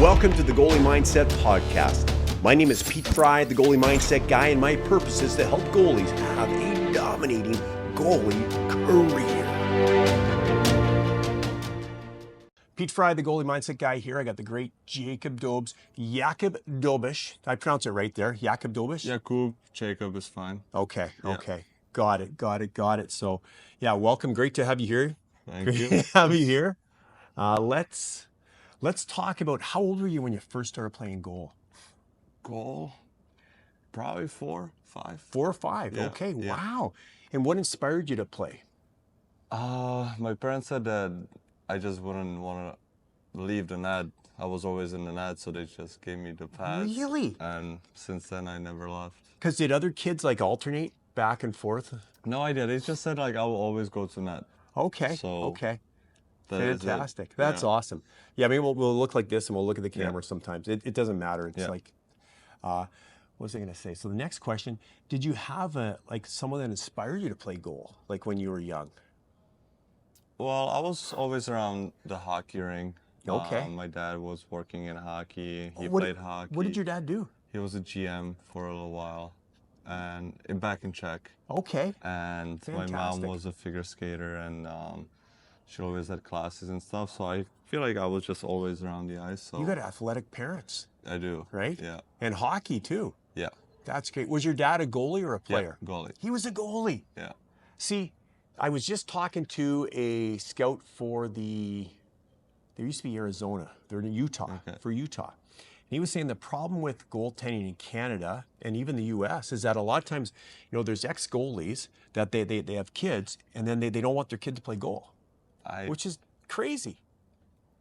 Welcome to the Goalie Mindset Podcast. My name is Pete Fry, the Goalie Mindset Guy, and my purpose is to help goalies have a dominating goalie career. Pete Fry, the Goalie Mindset Guy here. I got the great Jakub Dobes. Jakub Dobeš. Did I pronounce it right there? Jakub Dobeš? Jakub, Jacob is fine. Okay. Got it. So, yeah, welcome. Great to have you here. Thank Great you. to have you here. Let's talk about how old were you when you first started playing goal? Goal, probably 4, 5. 4 or 5. Yeah, Okay, yeah. wow. And what inspired you to play? My parents said that I just wouldn't want to leave the net. I was always in the net, so they just gave me the pads. Really? And since then, I never left. Because did other kids like alternate back and forth? No idea. They just said like I will always go to net. Okay. So okay. that is it. Fantastic. That's Yeah. awesome. Yeah, maybe we'll look like this and we'll look at the camera sometimes. It doesn't matter. It's Yeah. like, what was I going to say? So the next question, did you have someone that inspired you to play goal, like when you were young? Well, I was always around the hockey rink. Okay. My dad was working in hockey. He What- played hockey. What did your dad do? He was a GM for a little while, and back in Czech. Okay. And my mom Fantastic. was a figure skater, and she always had classes and stuff. So I feel like I was just always around the ice. So You got athletic parents, I do. right? Yeah. And hockey too. Yeah. That's great. Was your dad a goalie or a player? Yeah. Goalie. He was a goalie. Yeah. See, I was just talking to a scout for there used to be Arizona. They're in Utah, Okay. for Utah. And he was saying the problem with goaltending in Canada and even the US is that a lot of times, there's ex-goalies that they have kids and then they don't want their kid to play goal, which is crazy.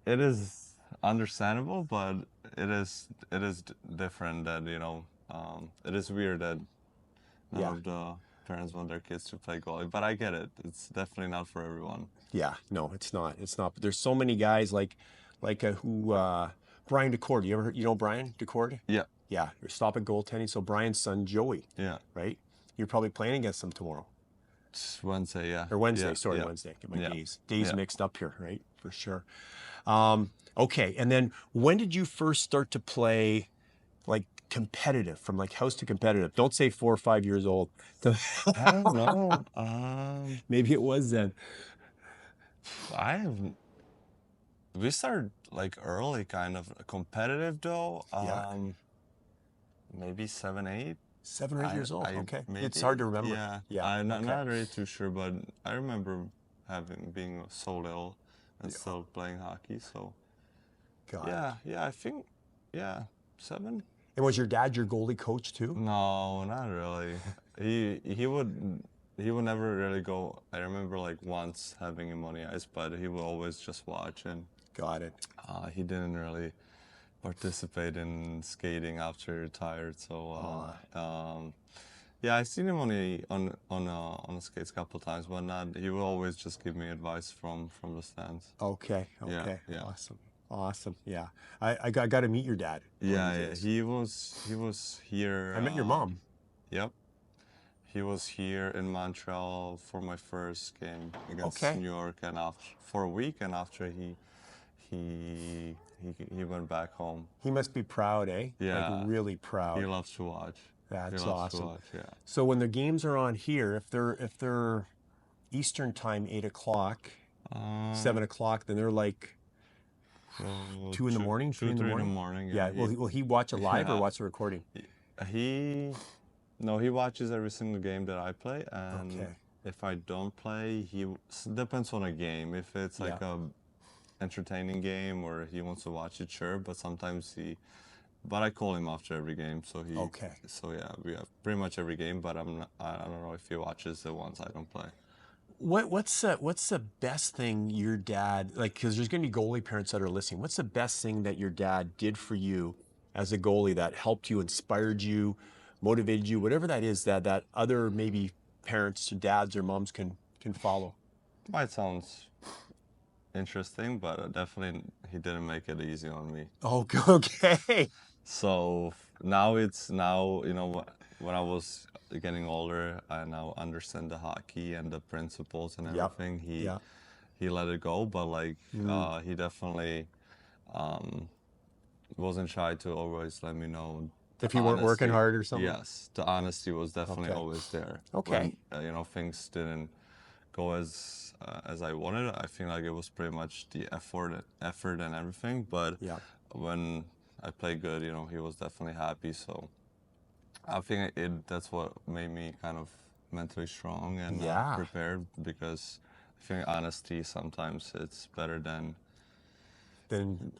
It is understandable, but it is different that it is weird that none Yeah. of the parents want their kids to play goalie. But I get it. It's definitely not for everyone. Yeah, no, it's not. But there's so many guys like Brian DeCord. You know Brian DeCord? Yeah. Yeah, you're stopping goaltending. So Brian's son Joey, Yeah. right? You're probably playing against him tomorrow It's Wednesday. Yeah. or Wednesday. Yeah, Sorry, yeah. Wednesday. Get my Yeah. days Yeah. mixed up here, right? For sure. Okay, and then when did you first start to play like competitive, from like house to competitive? Don't say 4 or 5 years old. I don't know. Maybe it was then. We started like early, kind of competitive though. Yeah. Maybe 7, 8. 7 or 8 years old. Okay, maybe. it's hard to remember. Yeah. Yeah. I'm not okay. really too sure, but I remember being so little and still playing hockey. So Got it. yeah, I think 7. And was your dad your goalie coach too? No, not really. He would never really go. I remember like once having him on the ice, but he would always just watch, and Got it. he didn't really participate in skating after he retired. So yeah, I seen him on the skates a couple of times, but not. He would always just give me advice from the stands. Okay. Yeah. Awesome. Yeah. I got to meet your dad. one of Yeah, these yeah. days. He was here. I met your mom. Yep. He was here in Montreal for my first game against Okay. New York, and for a week, and after he went back home. He must be proud, eh? Yeah. Like really proud. He loves to watch. That's He loves to awesome. watch, yeah. So when the games are on here, if they're Eastern time, 8 o'clock, 7 o'clock, then they're like 2 in the morning, 3 in the 3 morning. in the morning. Yeah. Will he watch it live or Yeah. watch the recording? He watches every single game that I play, and Okay. if I don't play, depends on a game. If it's like Yeah. a entertaining game or he wants to watch it, sure. But sometimes but I call him after every game, so he. Okay. So yeah, we have pretty much every game, but I don't know if he watches the ones I don't play. What's the best thing your dad, like, because there's going to be goalie parents that are listening. What's the best thing that your dad did for you as a goalie that helped you, inspired you, motivated you, whatever that is that other maybe parents or dads or moms can follow? Might sounds interesting, but definitely he didn't make it easy on me. Oh, okay. So now when I was getting older, I now understand the hockey and the principles and Yep. everything. He Yeah. let it go, but like he definitely wasn't shy to always let me know. If you weren't working hard or something? Yes, the honesty was definitely always there. Okay. When, things didn't go as I wanted, I think like it was pretty much the effort and everything. But when I played good, he was definitely happy. So I think that's what made me kind of mentally strong and prepared, because I think honesty sometimes it's better than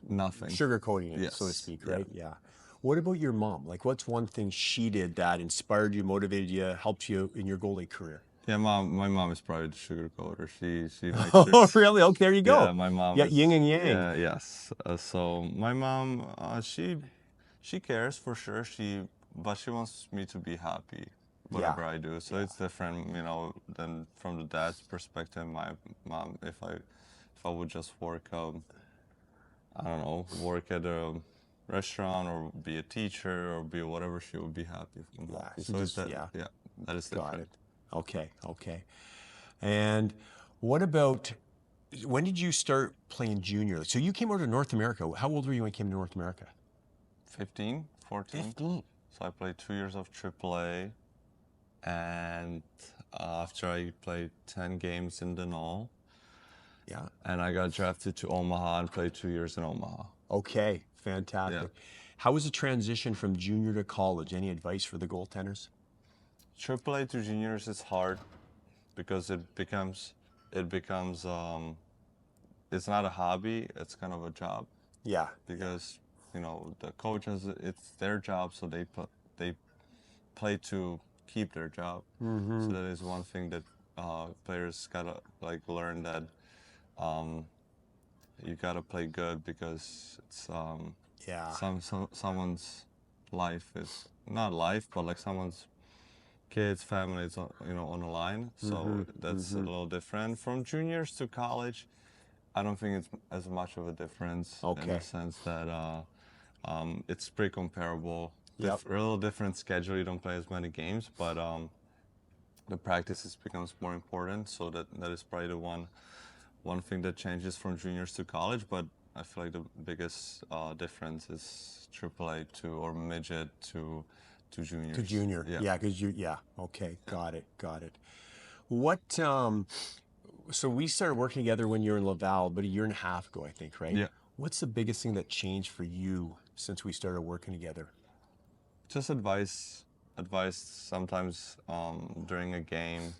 nothing. Sugarcoating it, so to speak, right? Yeah. What about your mom? Like, what's one thing she did that inspired you, motivated you, helped you in your goalie career? Yeah, my mom is probably the sugarcoater. She makes Oh, really? Okay, there you go. Yeah, my mom. Yeah, is, yin and yang. Yeah, yes. So my mom, she cares for sure. But she wants me to be happy, whatever I do. So it's different, than from the dad's perspective. My mom, if I would just work, I don't know, work at a restaurant or be a teacher or be whatever, she would be happy. So that is different. Got it. Okay. And what about, when did you start playing junior? So you came over to North America. How old were you when you came to North America? 15, 14. 15. So I played 2 years of AAA, and after I played 10 games in Denal, and I got drafted to Omaha and played 2 years in Omaha. Okay, fantastic. Yeah. How was the transition from junior to college? Any advice for the goaltenders? AAA to juniors is hard because it becomes it's not a hobby, it's kind of a job. Yeah. Because the coaches, it's their job, so they play to keep their job. So that is one thing that players gotta learn, that you gotta play good, because it's someone's life is not life, but someone's kids, families, on the line. So that's a little different. From juniors to college, I don't think it's as much of a difference, in the sense that it's pretty comparable. A little different schedule. You don't play as many games, but the practices becomes more important. So that is probably the one thing that changes from juniors to college. But I feel like the biggest difference is AAA or midget to juniors. To junior, because okay, got it. What, so we started working together when you were in Laval, but a year and a half ago, I think, right? Yeah. What's the biggest thing that changed for you since we started working together? Just advice. Sometimes during a game,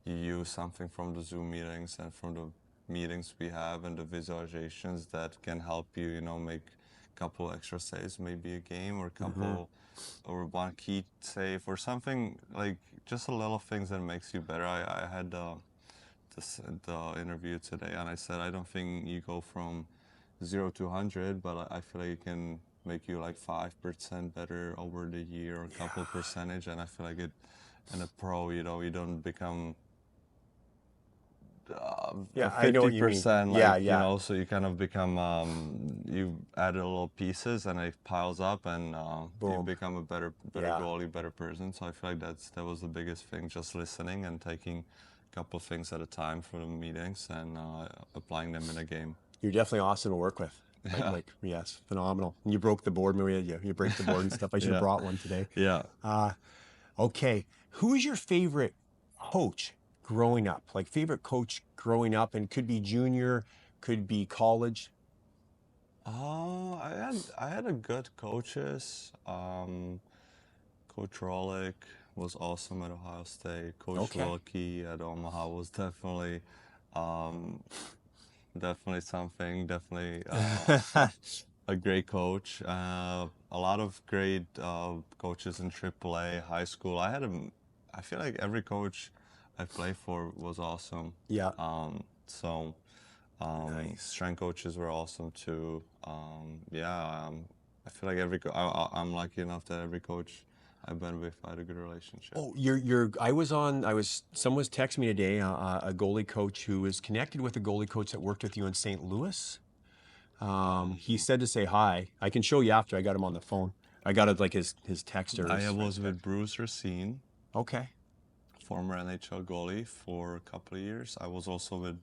you use something from the Zoom meetings and from the meetings we have and the visualizations that can help you, make a couple extra saves, maybe a game, or a couple, or one key save, or something, just a little things that makes you better. I had the interview today, and I said, I don't think you go from 0 to 100, but I feel like it can make you 5% better over the year, or a couple percentage. And I feel like in a pro, you don't become 50%, so you kind of become, you add a little pieces and it piles up, and you become a better goalie, better person. So I feel like that was the biggest thing, just listening and taking a couple things at a time for the meetings and applying them in a game. You're definitely awesome to work with. Yes, phenomenal. And you broke the board. You break the board and stuff. I should have brought one today. Yeah. Okay. Who is your favorite coach growing up? Favorite coach growing up, and could be junior, could be college. I had a good coaches. Coach Rolick was awesome at Ohio State. Coach Wilkie at Omaha was definitely something. Definitely a great coach. A lot of great coaches in AAA, high school. I feel like every coach I played for was awesome. Yeah. Strength coaches were awesome too. I feel like I'm lucky enough that every coach I've been with, I had a good relationship. Oh, someone was texting me today, a goalie coach who is connected with a goalie coach that worked with you in St. Louis. He said to say hi. I can show you after. I got him on the phone. I got his text. I was with Bruce Racine. Okay. Former NHL goalie for a couple of years. I was also with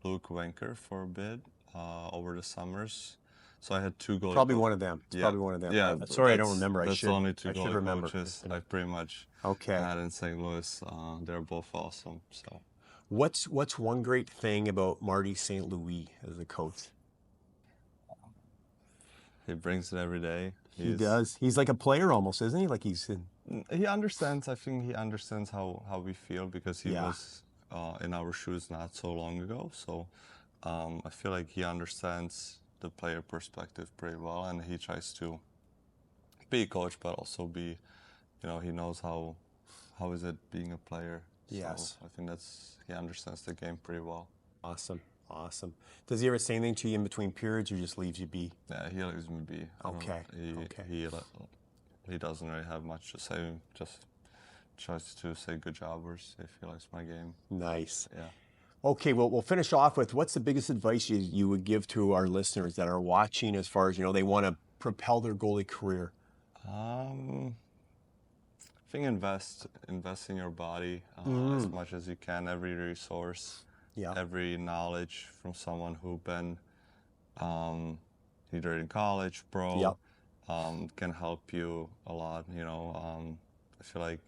Luke Wenker for a bit over the summers. So I had 2 goalie Probably coaches. one of them. It's probably one of them. Yeah. Sorry, I don't remember. That's the only 2 I should goalie remember. coaches I pretty much Okay. had in St. Louis. They're both awesome. So. What's one great thing about Marty St. Louis as a coach? He brings it every day. He does. He's like a player almost, isn't he? Like He understands. I think he understands how we feel because he was in our shoes not so long ago. So I feel like he understands the player perspective pretty well, and he tries to be a coach, but also be, he knows how is it being a player. Yes. So I think he understands the game pretty well. Awesome. Does he ever say anything to you in between periods, or just leaves you be? Yeah, he leaves me be. Okay. He doesn't really have much to say. Just tries to say good job or if he likes my game. Nice. Yeah. Okay, well, we'll finish off with what's the biggest advice you would give to our listeners that are watching as far as, they want to propel their goalie career? I think invest in your body as much as you can. Every resource, every knowledge from someone who's been either in college, pro, can help you a lot. I feel like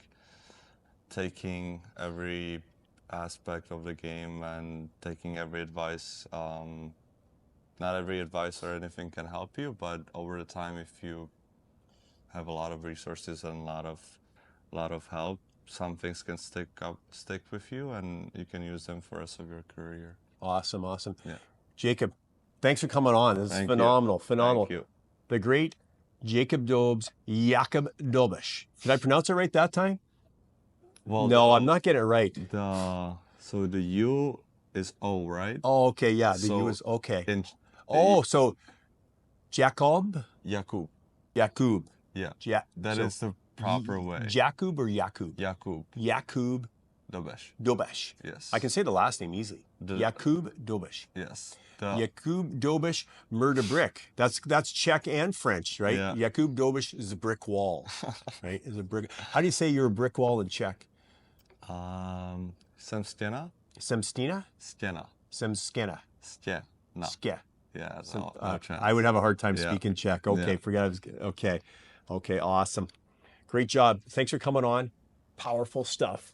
taking every aspect of the game and taking every advice. Not every advice or anything can help you, but over the time, if you have a lot of resources and a lot of help, some things can stick with you, and you can use them for the rest of your career. Awesome. Yeah. Jakub, thanks for coming on. This is phenomenal. Thank you. The great Jakub Dobeš. Did I pronounce it right that time? Well, no, I'm not getting it right. So the U is O, right? Oh, okay, yeah. The U is okay. So Jakub? Jakub. Yeah. That is the proper way. Jakub or Jakub? Jakub. Jakub Dobeš. Yes. I can say the last name easily. Jakub Dobeš. Yes. Jakub Dobeš murder brick. That's Czech and French, right? Yeah. Jakub Dobeš is a brick wall, right? Is a brick. How do you say you're a brick wall in Czech? Semstina. Semstina? Stena. Semskena. Stena. Ske. Yeah, no chance. I would have a hard time speaking Czech. Okay, forget I was. Okay, awesome. Great job. Thanks for coming on. Powerful stuff.